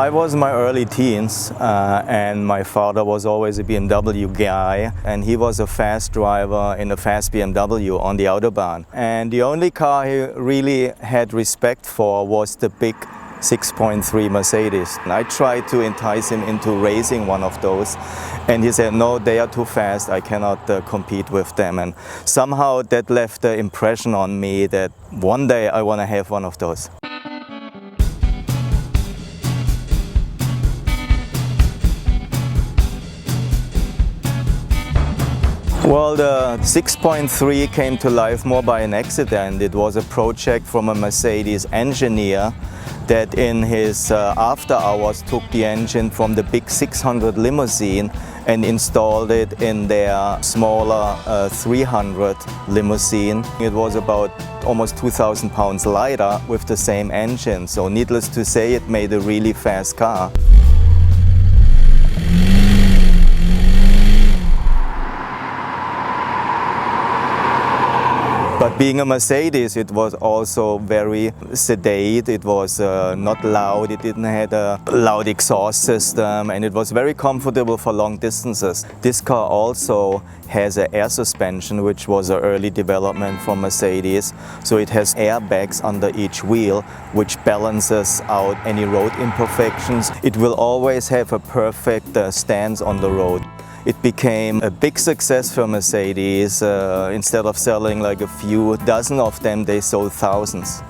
I was in my early teens and my father was always a BMW guy, and he was a fast driver in a fast BMW on the Autobahn. And the only car he really had respect for was the big 6.3 Mercedes. And I tried to entice him into racing one of those, and he said, no, they are too fast, I cannot compete with them. And somehow that left the impression on me that one day I want to have one of those. Well, the 6.3 came to life more by an accident. It was a project from a Mercedes engineer that in his after hours took the engine from the big 600 limousine and installed it in their smaller 300 limousine. It was about almost 2,000 pounds lighter with the same engine. So needless to say, it made a really fast car. But being a Mercedes, it was also very sedate, it was not loud, it didn't have a loud exhaust system, and it was very comfortable for long distances. This car also has an air suspension, which was an early development from Mercedes. So it has airbags under each wheel, which balances out any road imperfections. It will always have a perfect stance on the road. It became a big success for Mercedes. Instead of selling like a few dozen of them, they sold thousands.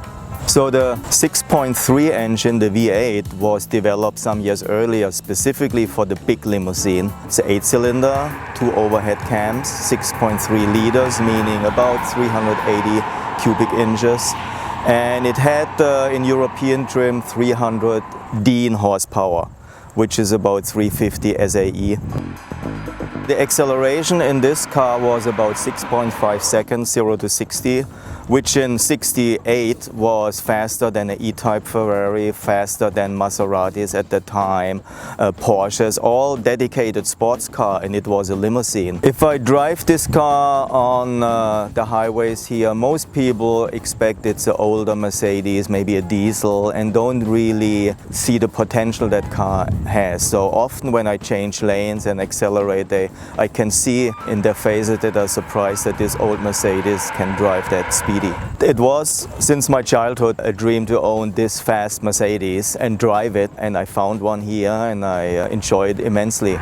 So the 6.3 engine, the V8, was developed some years earlier specifically for the big limousine. It's an 8-cylinder, 2 overhead cams, 6.3 liters, meaning about 380 cubic inches. And it had, in European trim, 300 DIN horsepower, which is about 350 SAE. The acceleration in this car was about 6.5 seconds, 0 to 60, which in '68 was faster than an E-Type Ferrari, faster than Maseratis at the time, Porsches, all dedicated sports car, and it was a limousine. If I drive this car on the highways here, most people expect it's an older Mercedes, maybe a diesel, and don't really see the potential that car has. So often when I change lanes and accelerate, I can see in their faces that they're surprised that this old Mercedes can drive that speedy. It was, since my childhood, a dream to own this fast Mercedes and drive it, and I found one here and I enjoyed it immensely.